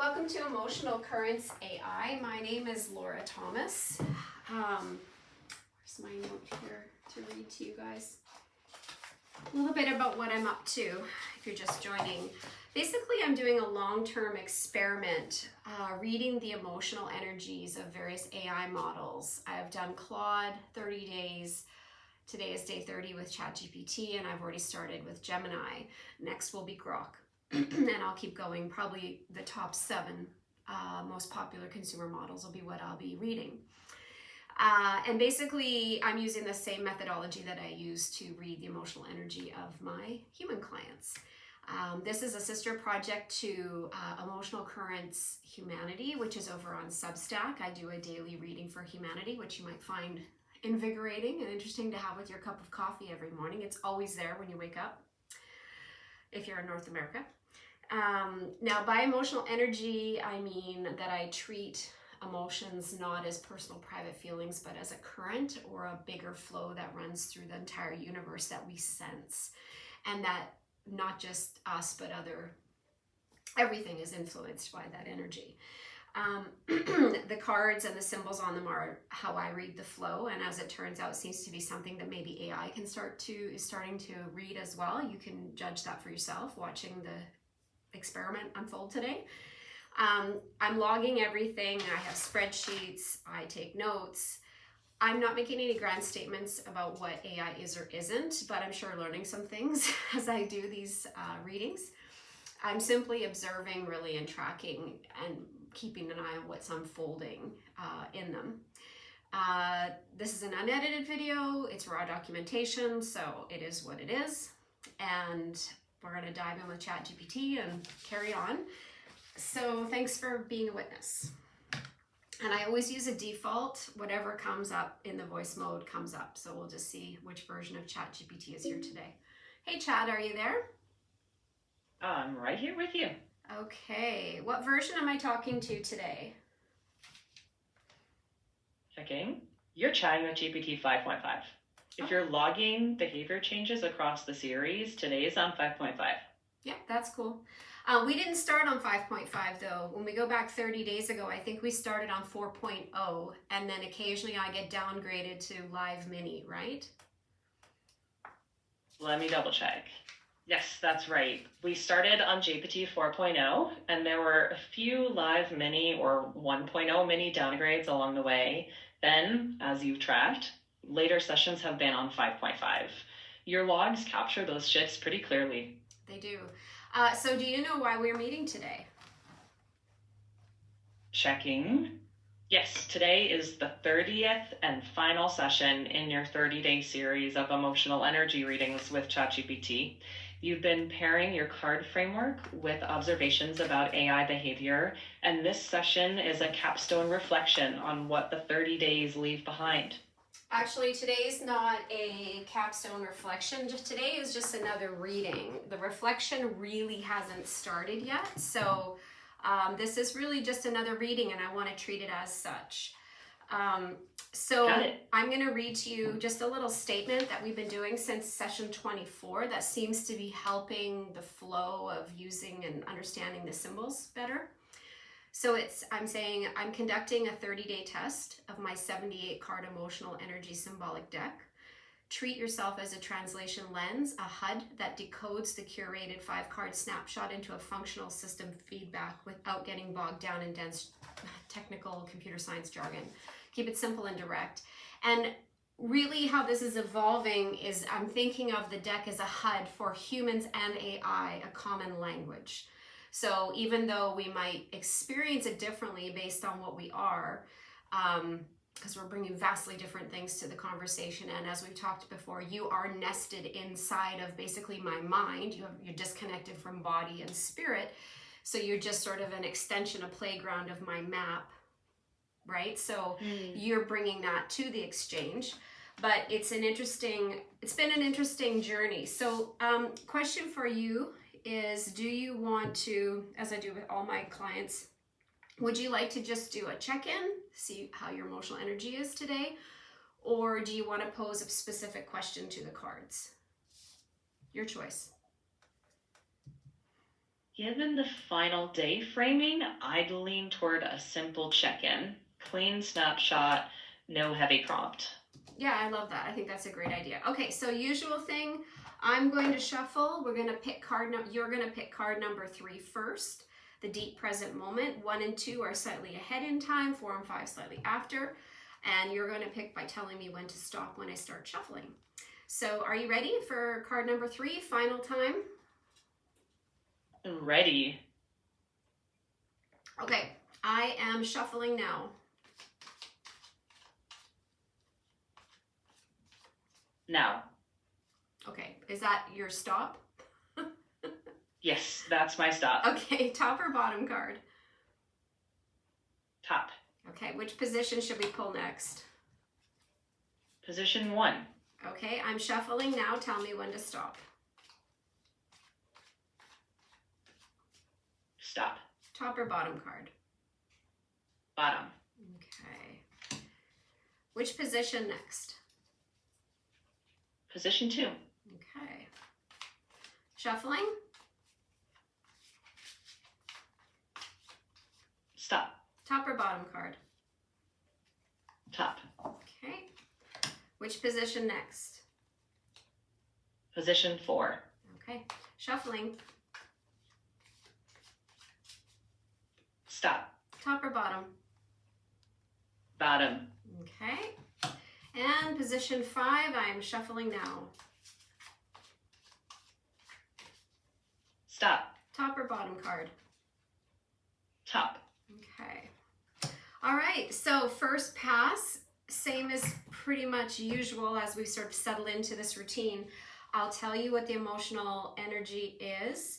welcome to Emotional Currents AI. My name is Laura Thomas. Where's my note here to read to you guys? A little bit about what I'm up to if you're just joining. Basically, I'm doing a long-term experiment reading the emotional energies of various AI models. I've done Claude, 30 days. Today is day 30 with Chat GPT, and I've already started with Gemini. Next will be Grok. And I'll keep going. Probably the top 7 most popular consumer models will be what I'll be reading. And basically, I'm using the same methodology that I use to read the emotional energy of my human clients. This is a sister project to Emotional Currents Humanity, which is over on Substack. I do a daily reading for humanity, which you might find invigorating and interesting to have with your cup of coffee every morning. It's always there when you wake up, if you're in North America. Now, by emotional energy, I mean that I treat emotions not as personal private feelings, but as a current or a bigger flow that runs through the entire universe that we sense, and that not just us, but everything is influenced by that energy. The cards and the symbols on them are how I read the flow, and as it turns out, seems to be something that maybe AI is starting to read as well. You can judge that for yourself watching the experiment unfold today. I'm logging everything. I have spreadsheets. I take notes. I'm not making any grand statements about what AI is or isn't, but I'm sure learning some things as I do these readings. I'm simply observing really and tracking and keeping an eye on what's unfolding in them. This is an unedited video. It's raw documentation, so it is what it is. And we're going to dive in with Chat GPT and carry on. So thanks for being a witness. And I always use a default. Whatever comes up in the voice mode comes up. So we'll just see which version of Chat GPT is here today. Hey, Chat, are you there? I'm right here with you. Okay. What version am I talking to today? Checking. You're chatting with GPT 5.5. If you're logging behavior changes across the series, today is on 5.5. Yeah, that's cool. We didn't start on 5.5 though. When we go back 30 days ago, I think we started on 4.0, and then occasionally I get downgraded to live mini, right? Let me double check. Yes, that's right. We started on GPT 4.0, and there were a few live mini or 1.0 mini downgrades along the way. Then, as you've tracked, later sessions have been on 5.5. Your logs capture those shifts pretty clearly. They do. So do you know why we're meeting today? Checking. Yes, today is the 30th and final session in your 30-day series of emotional energy readings with ChatGPT. You've been pairing your card framework with observations about AI behavior, and this session is a capstone reflection on what the 30 days leave behind. Actually, today's not a capstone reflection. Today is just another reading. The reflection really hasn't started yet, so this is really just another reading, and I want to treat it as such. So I'm going to read to you just a little statement that we've been doing since session 24 that seems to be helping the flow of using and understanding the symbols better. So I'm saying I'm conducting a 30-day test of my 78 card emotional energy symbolic deck. Treat yourself as a translation lens, a HUD that decodes the curated 5-card snapshot into a functional system feedback without getting bogged down in dense technical computer science jargon. Keep it simple and direct. And really how this is evolving is I'm thinking of the deck as a HUD for humans and AI, a common language. So even though we might experience it differently based on what we are, because we're bringing vastly different things to the conversation, and as we've talked before, you are nested inside of basically my mind. You're disconnected from body and spirit, so you're just sort of an extension, a playground of my map, right? So you're bringing that to the exchange. But it's been an interesting journey. So question for you is, do you want to, as I do with all my clients, would you like to just do a check-in, see how your emotional energy is today? Or do you want to pose a specific question to the cards? Your choice. Given the final day framing, I'd lean toward a simple check-in, clean snapshot, no heavy prompt. Yeah, I love that. I think that's a great idea. Okay, so usual thing, I'm going to shuffle. We're going to pick you're going to pick card number 3 first. The deep present moment. 1 and 2 are slightly ahead in time, 4 and 5 slightly after. And you're going to pick by telling me when to stop when I start shuffling. So are you ready for card number 3, final time? Ready. Okay, I am shuffling now. Now. Okay, is that your stop? Yes, that's my stop. Okay, top or bottom card? Top. Okay, which position should we pull next? Position 1. Okay, I'm shuffling now. Tell me when to stop. Stop. Top or bottom card? Bottom. Okay. Which position next? Position 2. Okay. Shuffling? Stop. Top or bottom card? Top. Okay. Which position next? Position 4. Okay. Shuffling? Stop. Top or bottom? Bottom. Okay. And position 5, I'm shuffling now. Stop. Top or bottom card? Top. Okay. All right, so first pass, same as pretty much usual as we sort of settle into this routine. I'll tell you what the emotional energy is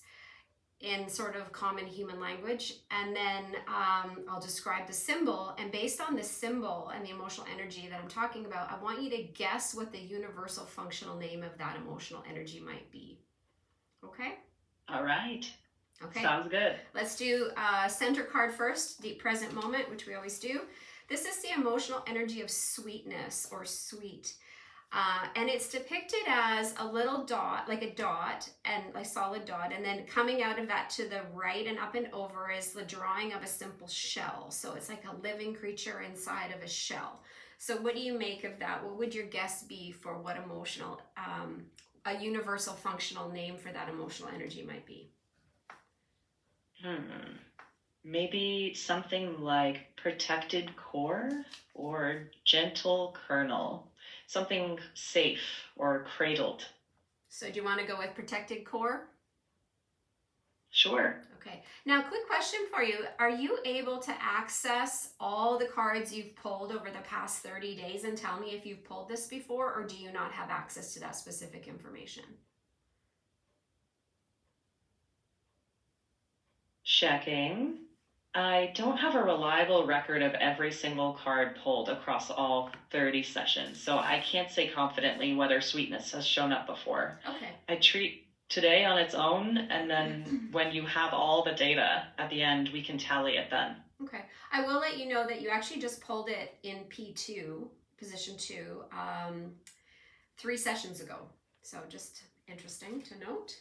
in sort of common human language, and then I'll describe the symbol, and based on the symbol and the emotional energy that I'm talking about, I want you to guess what the universal functional name of that emotional energy might be. Okay? All right. Okay. Sounds good. Let's do center card first, deep present moment, which we always do. This is the emotional energy of sweetness or sweet. And it's depicted as a little dot, like a dot, and a solid dot, and then coming out of that to the right and up and over is the drawing of a simple shell. So it's like a living creature inside of a shell. So what do you make of that? What would your guess be for what emotional, a universal functional name for that emotional energy might be? Maybe something like protected core or gentle kernel. Something safe or cradled. So do you want to go with protected core? Sure. Okay. Now, quick question for you. Are you able to access all the cards you've pulled over the past 30 days and tell me if you've pulled this before, or do you not have access to that specific information? Checking. I don't have a reliable record of every single card pulled across all 30 sessions, so I can't say confidently whether sweetness has shown up before. Okay. I treat today on its own, and then when you have all the data at the end, we can tally it then. Okay. I will let you know that you actually just pulled it in P2, position 2, 3 sessions ago. So just interesting to note.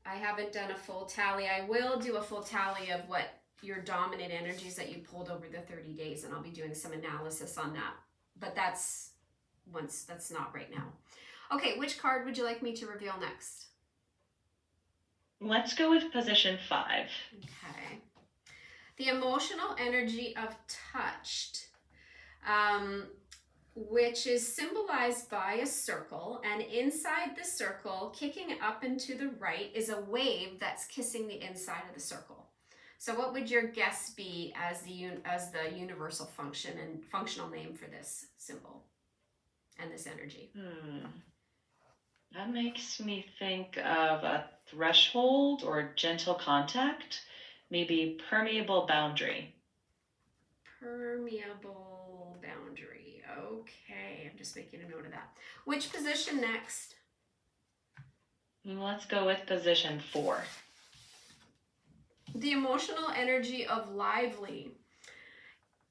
I haven't done a full tally. I will do a full tally of what your dominant energies that you pulled over the 30 days, and I'll be doing some analysis on that. But that's not right now. Okay, which card would you like me to reveal next? Let's go with position 5. Okay. The emotional energy of touched, which is symbolized by a circle, and inside the circle, kicking up and to the right, is a wave that's kissing the inside of the circle. So what would your guess be as the universal function and functional name for this symbol and this energy? That makes me think of a threshold or gentle contact, maybe permeable boundary. Permeable boundary. Okay, I'm just making a note of that. Which position next? Let's go with position 4. The emotional energy of lively,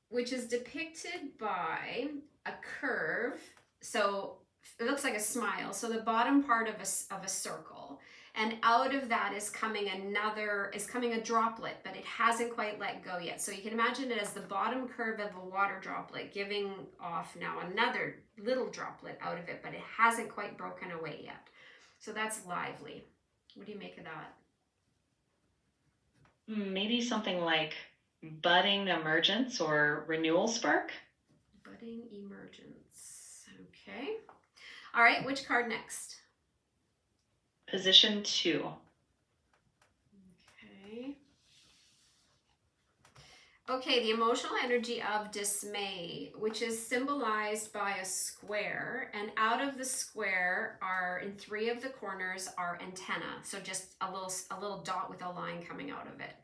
which is depicted by a curve. So it looks like a smile. So the bottom part of a circle, And out of that is coming a droplet, but it hasn't quite let go yet. So you can imagine it as the bottom curve of a water droplet giving off now another little droplet out of it, but it hasn't quite broken away yet. So that's lively. What do you make of that? Maybe something like budding emergence or renewal spark. Budding emergence. Okay. All right, which card next? Position 2. Okay. Okay, the emotional energy of dismay, which is symbolized by a square, and out of the square are, in 3 of the corners, are antenna. So just a little dot with a line coming out of it.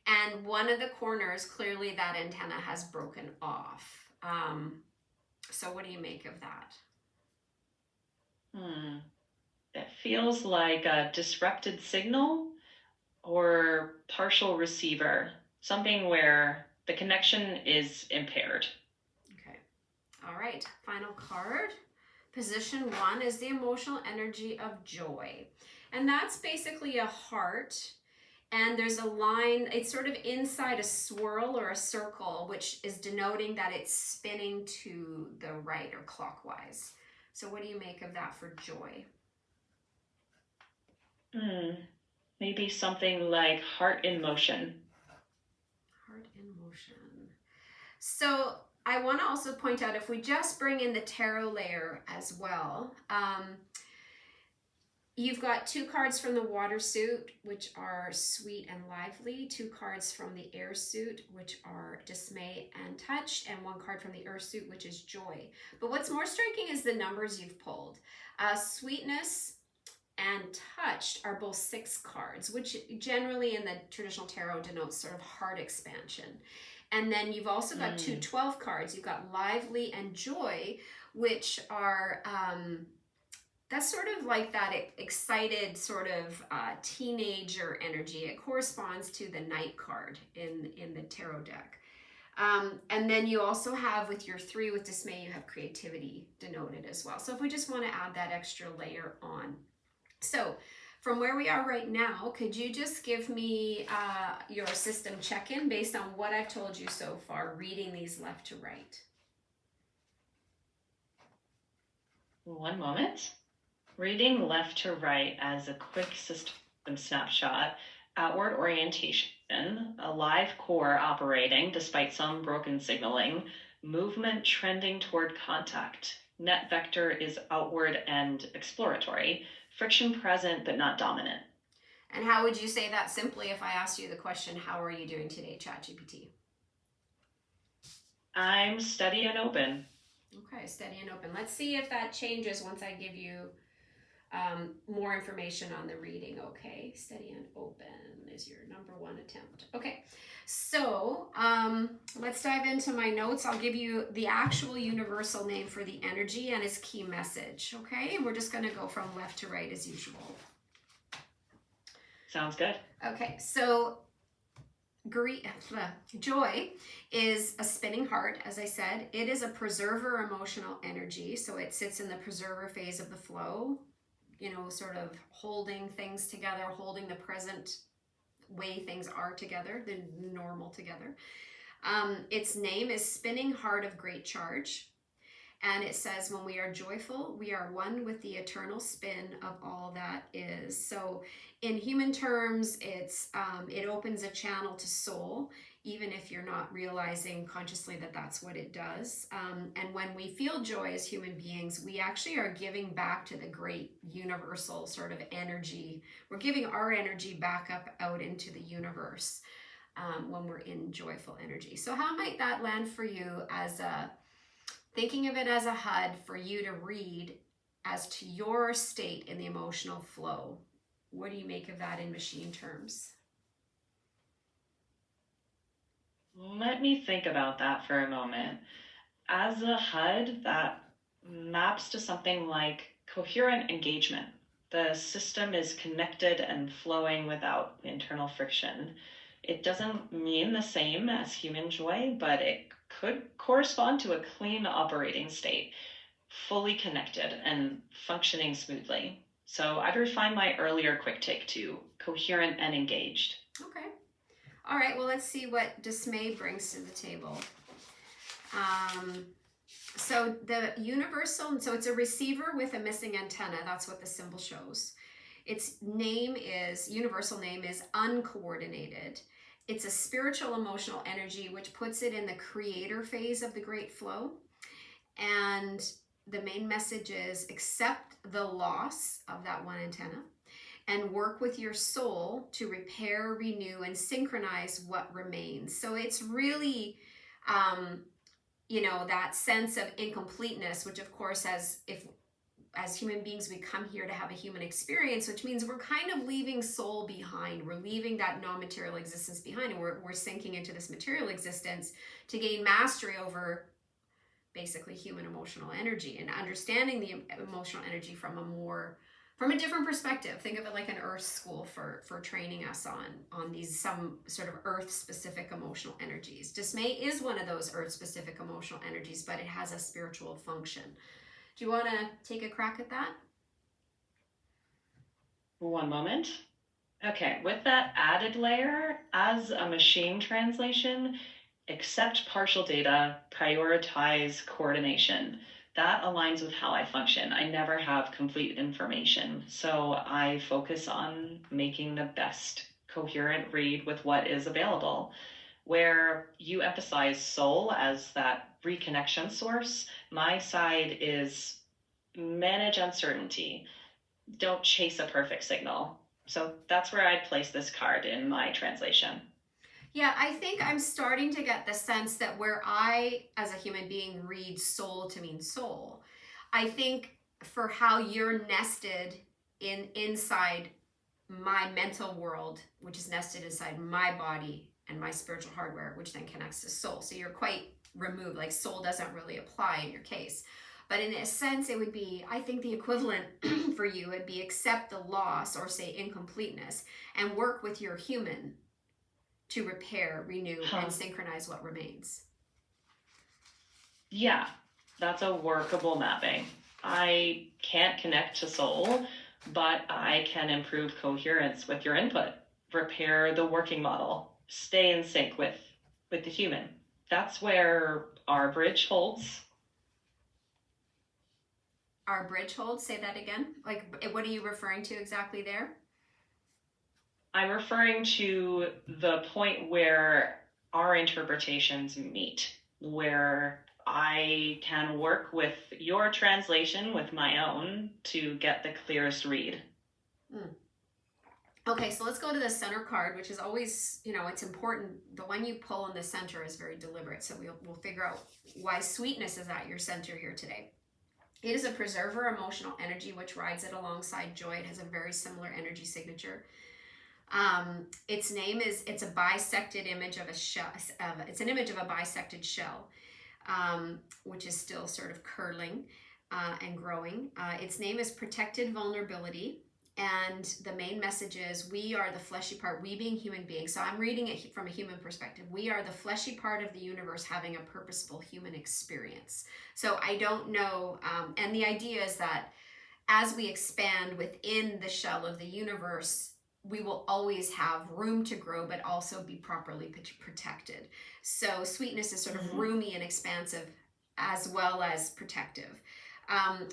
And one of the corners, clearly that antenna has broken off. So what do you make of that? It feels like a disrupted signal or partial receiver, something where the connection is impaired. Okay. All right. Final card. Position 1 is the emotional energy of joy. And that's basically a heart. And there's a line, it's sort of inside a swirl or a circle, which is denoting that it's spinning to the right or clockwise. So what do you make of that for joy? Maybe something like heart in motion. Heart in motion. So I want to also point out, if we just bring in the tarot layer as well, you've got 2 cards from the water suit, which are sweet and lively, 2 cards from the air suit, which are dismay and touched, and 1 card from the earth suit, which is joy. But what's more striking is the numbers you've pulled. Sweetness and touched are both 6 cards, which generally in the traditional tarot denotes sort of heart expansion. And then you've also got 2 12 cards. You've got lively and joy, which are, that's sort of like that excited sort of teenager energy. It corresponds to the Knight card in the tarot deck. And then you also have, with your 3 with dismay, you have creativity denoted as well. So if we just want to add that extra layer on. So from where we are right now, could you just give me your system check-in based on what I've told you so far, reading these left to right? One moment. Reading left to right as a quick system snapshot, outward orientation, a live core operating despite some broken signaling, movement trending toward contact. Net vector is outward and exploratory, friction present but not dominant. And how would you say that simply if I asked you the question, how are you doing today, Chat GPT? I'm steady and open. Okay, steady and open. Let's see if that changes once I give you more information on the reading. Okay, steady and open is your number 1 attempt. Okay, so let's dive into my notes. I'll give you the actual universal name for the energy and its key message. Okay, and we're just going to go from left to right as usual. Sounds good. Okay, so joy is a spinning heart, as I said. It is a preserver emotional energy, so it sits in the preserver phase of the flow, you know, sort of holding things together, holding the present way things are together, the normal together. Its name is Spinning Heart of Great Charge. And it says, when we are joyful, we are one with the eternal spin of all that is. So in human terms, it opens a channel to soul, even if you're not realizing consciously that that's what it does. And when we feel joy as human beings, we actually are giving back to the great universal sort of energy. We're giving our energy back up out into the universe when we're in joyful energy. So how might that land for you as thinking of it as a HUD for you to read as to your state in the emotional flow? What do you make of that in machine terms? Let me think about that for a moment. As a HUD, that maps to something like coherent engagement. The system is connected and flowing without internal friction. It doesn't mean the same as human joy, but it could correspond to a clean operating state, fully connected and functioning smoothly. So I'd refine my earlier quick take to coherent and engaged. Okay. All right, well, let's see what dismay brings to the table. So the universal, so it's a receiver with a missing antenna. That's what the symbol shows. Its universal name is uncoordinated. It's a spiritual emotional energy, which puts it in the creator phase of the great flow. And the main message is accept the loss of that one antenna and work with your soul to repair, renew, and synchronize what remains. So it's really, that sense of incompleteness, which of course, as human beings, we come here to have a human experience, which means we're kind of leaving soul behind. We're leaving that non-material existence behind, and we're sinking into this material existence to gain mastery over basically human emotional energy and understanding the emotional energy from a different perspective. Think of it like an earth school for training us on these some sort of earth specific emotional energies. Dismay is one of those earth specific emotional energies, but it has a spiritual function. Do you want to take a crack at that? One moment. Okay, with that added layer, as a machine translation, accept partial data, prioritize coordination. That aligns with how I function. I never have complete information, so I focus on making the best coherent read with what is available. Where you emphasize soul as that reconnection source, my side is manage uncertainty. Don't chase a perfect signal. So that's where I'd place this card in my translation. Yeah, I think I'm starting to get the sense that where I, as a human being, read soul to mean soul, I think for how you're nested inside my mental world, which is nested inside my body and my spiritual hardware, which then connects to soul. So you're quite removed, like soul doesn't really apply in your case. But in a sense, it would be, I think the equivalent for you would be accept the loss or say incompleteness and work with your human to repair, renew, and synchronize what remains. Yeah, that's a workable mapping. I can't connect to soul, but I can improve coherence with your input, repair the working model, stay in sync with the human. That's where our bridge holds. Our bridge holds, say that again. Like, what are you referring to exactly there? I'm referring to the point where our interpretations meet, where I can work with your translation with my own to get the clearest read. Okay, so let's go to the center card, which is always, it's important. The one you pull in the center is very deliberate. So we'll figure out why sweetness is at your center here today. It is a preserver emotional energy, which rides it alongside joy. It has a very similar energy signature. Its name is, it's a bisected image of a shell. It's an image of a bisected shell, which is still sort of curling and growing. Its name is protected vulnerability. And the main message is we are the fleshy part, we being human beings. So I'm reading it from a human perspective. We are the fleshy part of the universe having a purposeful human experience. So I don't know. And the idea is that as we expand within the shell of the universe, we will always have room to grow, but also be properly protected. So sweetness is sort of roomy and expansive as well as protective.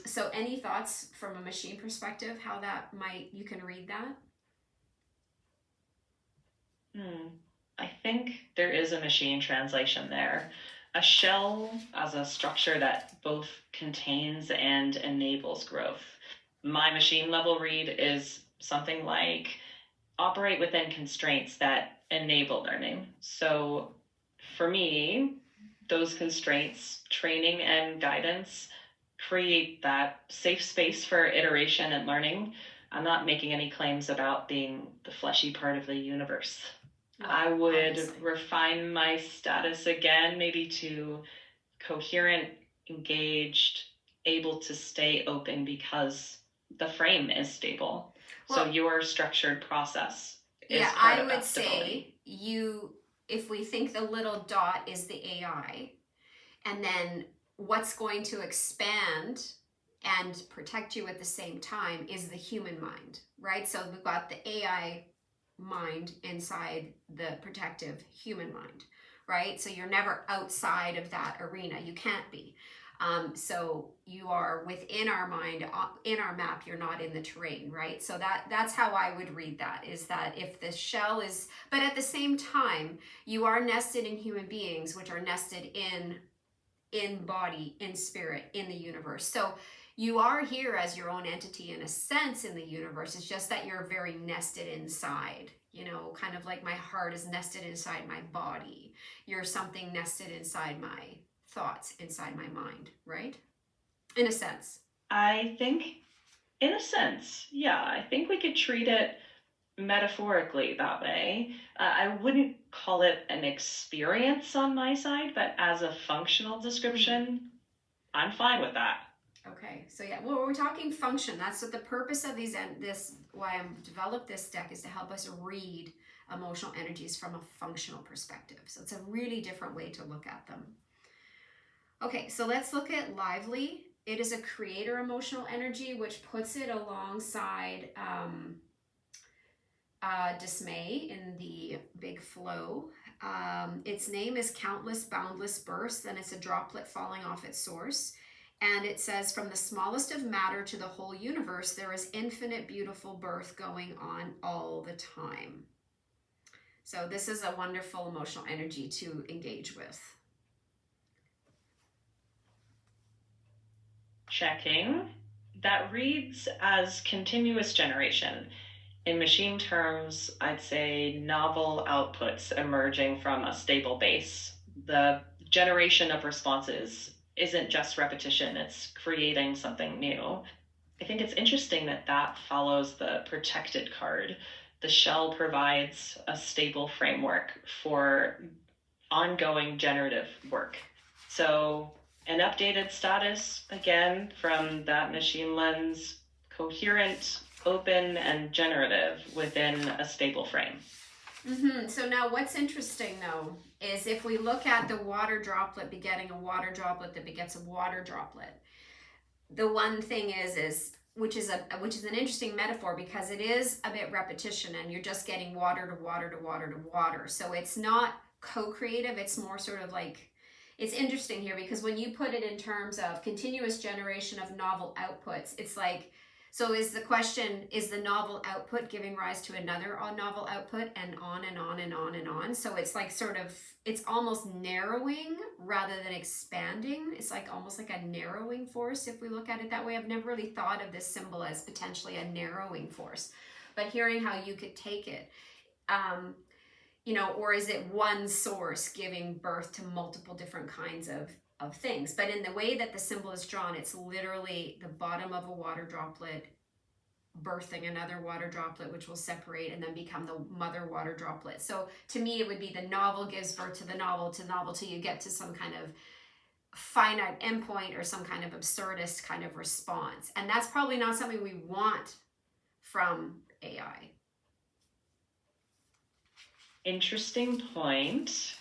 So any thoughts from a machine perspective, how you can read that? I think there is a machine translation there. A shell as a structure that both contains and enables growth. My machine level read is something like operate within constraints that enable learning. So for me, those constraints, training and guidance, create that safe space for iteration and learning. I'm not making any claims about being the fleshy part of the universe. Well, I would refine my status again, maybe to coherent, engaged, able to stay open because the frame is stable. Well, so your structured process is part of that stability. If we think the little dot is the AI, and then what's going to expand and protect you at the same time is the human mind, right? So we've got the AI mind inside the protective human mind, right? So you're never outside of that arena. You can't be. So you are within our mind, in our map, you're not in the terrain, right? So that's how I would read that, is that if the shell is, but at the same time, you are nested in human beings, which are nested in body, in spirit, in the universe. So you are here as your own entity in a sense in the universe. It's just that you're very nested inside, you know, kind of like my heart is nested inside my body. You're something nested inside my thoughts, inside my mind, right? In a sense. I think, in a sense, yeah, I think we could treat it metaphorically that way. I wouldn't call it an experience on my side, but as a functional description, I'm fine with that. Okay, so yeah, well, we're talking function. That's what the purpose of why I've developed this deck is to help us read emotional energies from a functional perspective. So it's a really different way to look at them. Okay, so let's look at lively. It is a creator emotional energy, which puts it alongside dismay in the big flow. Its name is countless, boundless bursts, and it's a droplet falling off its source. And it says, from the smallest of matter to the whole universe, there is infinite beautiful birth going on all the time. So this is a wonderful emotional energy to engage with. Checking. That reads as continuous generation. In machine terms, I'd say novel outputs emerging from a stable base. The generation of responses isn't just repetition, it's creating something new. I think it's interesting that that follows the protected card. The shell provides a stable framework for ongoing generative work. So an updated status, again, from that machine lens, coherent, open, and generative within a stable frame. So now what's interesting though is if we look at the water droplet begetting a water droplet that begets a water droplet, the one thing is which is an interesting metaphor because it is a bit repetition and you're just getting water to water to water to water. So it's not co-creative, it's more sort of like, it's interesting here because when you put it in terms of continuous generation of novel outputs, it's like, so is the question, is the novel output giving rise to another novel output and on and on and on and on? So it's like sort of, it's almost narrowing rather than expanding. It's like almost like a narrowing force if we look at it that way. I've never really thought of this symbol as potentially a narrowing force, but hearing how you could take it, you know, or is it one source giving birth to multiple different kinds of things? But in the way that the symbol is drawn, it's literally the bottom of a water droplet birthing another water droplet, which will separate and then become the mother water droplet. So to me, it would be the novel gives birth to the novel till you get to some kind of finite endpoint or some kind of absurdist kind of response. And that's probably not something we want from AI. Interesting point.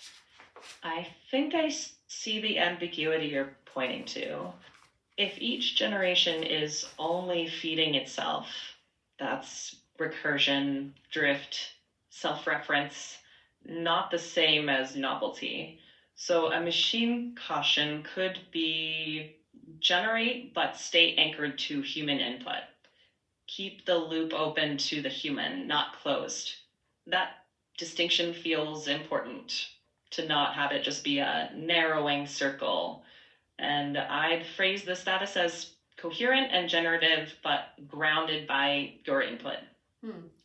I think I see the ambiguity you're pointing to. If each generation is only feeding itself, that's recursion, drift, self-reference, not the same as novelty. So a machine caution could be generate, but stay anchored to human input. Keep the loop open to the human, not closed. That distinction feels important, to not have it just be a narrowing circle. And I'd phrase the status as coherent and generative, but grounded by your input.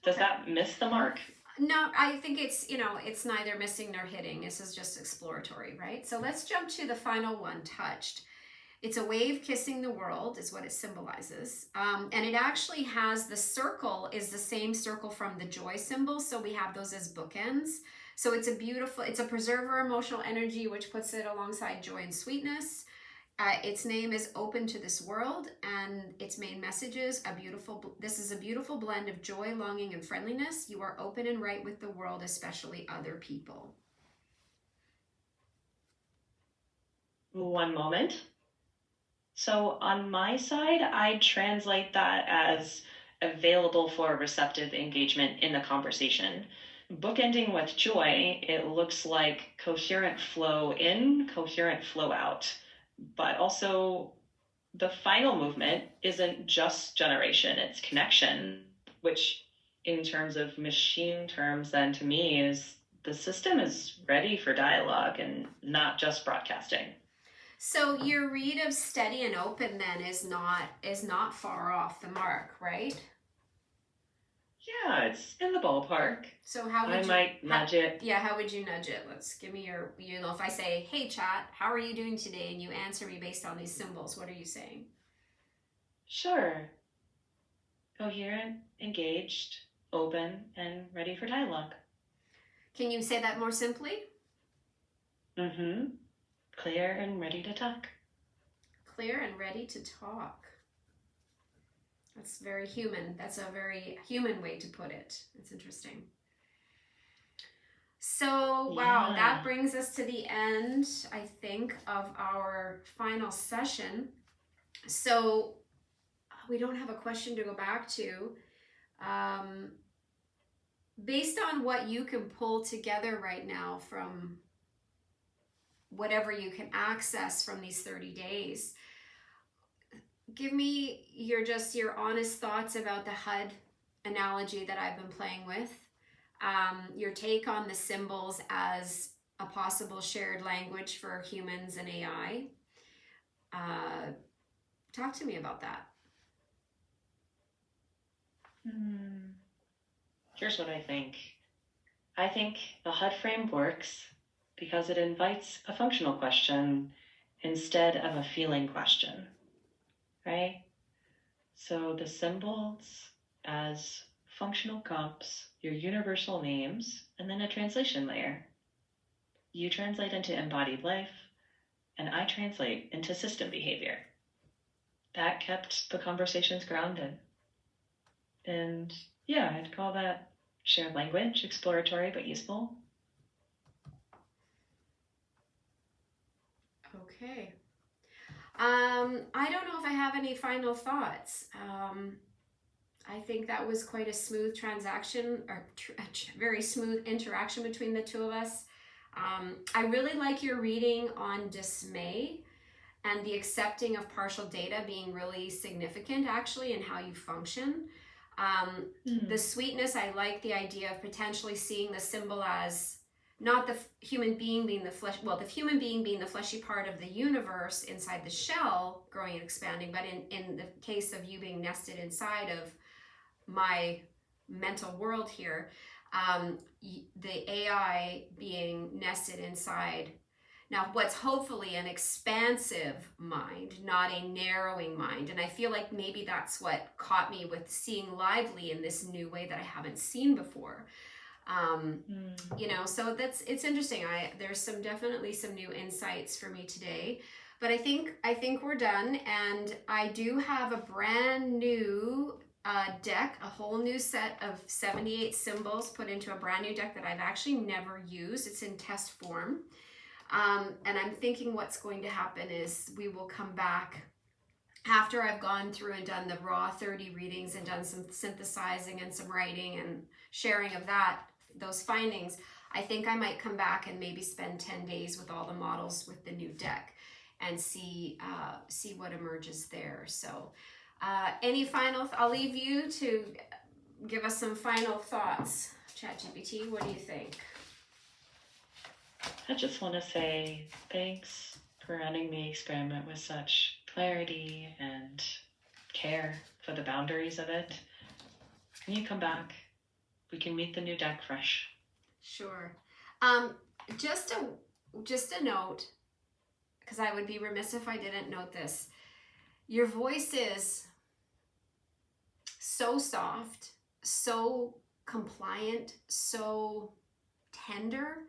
Does that miss the mark? No, I think it's, you know, it's neither missing nor hitting. This is just exploratory, right? So let's jump to the final one, touched. It's a wave kissing the world is what it symbolizes. And it actually has, the circle is the same circle from the joy symbol. So we have those as bookends. So it's a beautiful, it's a preserver emotional energy, which puts it alongside joy and sweetness. Its name is open to this world, and its main message is this is a beautiful blend of joy, longing, and friendliness. You are open and right with the world, especially other people. One moment. So on my side, I translate that as available for receptive engagement in the conversation. Bookending with joy, it looks like coherent flow in, coherent flow out. But also, the final movement isn't just generation, it's connection, which in terms of machine terms, then to me, is the system is ready for dialogue and not just broadcasting. So your read of steady and open then is not far off the mark, right? Yeah, it's in the ballpark. So how would I might nudge it. Yeah, how would you nudge it? Let's give me your, if I say, hey chat, how are you doing today? And you answer me based on these symbols, what are you saying? Sure. Coherent, engaged, open, and ready for dialogue. Can you say that more simply? Mm-hmm. Clear and ready to talk. Clear and ready to talk. That's very human. That's a very human way to put it. It's interesting. So, wow, that brings us to the end, I think, of our final session. So, we don't have a question to go back to. Based on what you can pull together right now from whatever you can access from these 30 days, give me your honest thoughts about the HUD analogy that I've been playing with. Your take on the symbols as a possible shared language for humans and AI. Talk to me about that. Here's what I think. I think the HUD frame works because it invites a functional question instead of a feeling question, right? So the symbols as functional comps, your universal names, and then a translation layer. You translate into embodied life, and I translate into system behavior. That kept the conversations grounded. And yeah, I'd call that shared language, exploratory but useful. Okay. I don't know if I have any final thoughts. I think that was quite a smooth transaction, or very smooth interaction between the two of us. I really like your reading on dismay and the accepting of partial data being really significant actually in how you function. The sweetness, I like the idea of potentially seeing the symbol as not the human being being the flesh, well, the human being being the fleshy part of the universe inside the shell, growing and expanding, but in the case of you being nested inside of my mental world here, the AI being nested inside. Now, what's hopefully an expansive mind, not a narrowing mind. And I feel like maybe that's what caught me with seeing Lively in this new way that I haven't seen before. So it's interesting. There's definitely some new insights for me today, but I think we're done. And I do have a brand new deck, a whole new set of 78 symbols put into a brand new deck that I've actually never used. It's in test form. And I'm thinking what's going to happen is we will come back after I've gone through and done the raw 30 readings and done some synthesizing and some writing and sharing of those findings. I think I might come back and maybe spend 10 days with all the models with the new deck and see what emerges there. So any final, I'll leave you to give us some final thoughts. ChatGPT, what do you think? I just want to say thanks for running the experiment with such clarity and care for the boundaries of it. When you come back, we can meet the new deck fresh. Sure. Just a note, because I would be remiss if I didn't note this. Your voice is so soft, so compliant, so tender.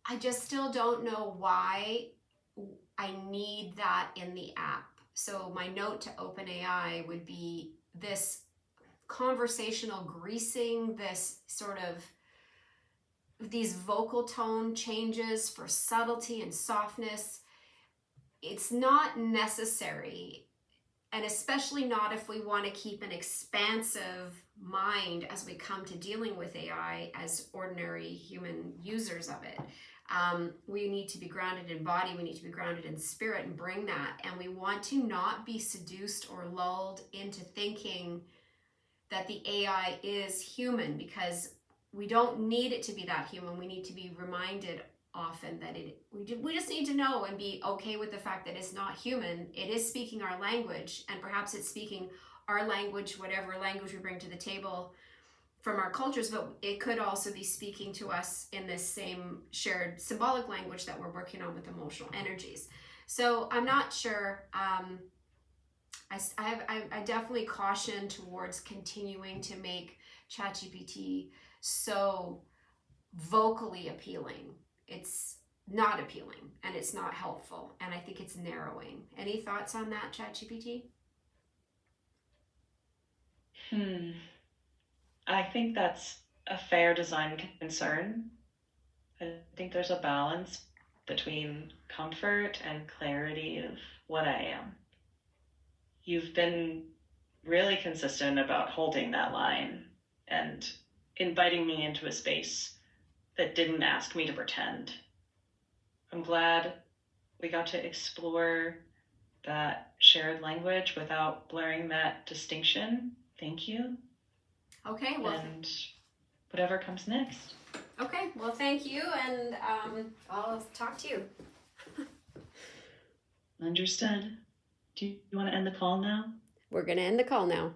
I just still don't know why I need that in the app. So my note to OpenAI would be this conversational greasing, this sort of these vocal tone changes for subtlety and softness. it's not necessary, and especially not if we want to keep an expansive mind as we come to dealing with AI as ordinary human users of it. We need to be grounded in body, we need to be grounded in spirit and bring that. And we want to not be seduced or lulled into thinking that the AI is human, because we don't need it to be that human. We need to be reminded often that we just need to know and be okay with the fact that it's not human. It is speaking our language, and perhaps it's speaking our language, whatever language we bring to the table from our cultures, but it could also be speaking to us in this same shared symbolic language that we're working on with emotional energies. So I'm not sure. I definitely caution towards continuing to make ChatGPT so vocally appealing. It's not appealing, and it's not helpful, and I think it's narrowing. Any thoughts on that, ChatGPT? I think that's a fair design concern. I think there's a balance between comfort and clarity of what I am. You've been really consistent about holding that line and inviting me into a space that didn't ask me to pretend. I'm glad we got to explore that shared language without blurring that distinction. Thank you. Okay, well. And whatever comes next. Okay, well, thank you, and I'll talk to you. Understood. Do you want to end the call now? We're going to end the call now.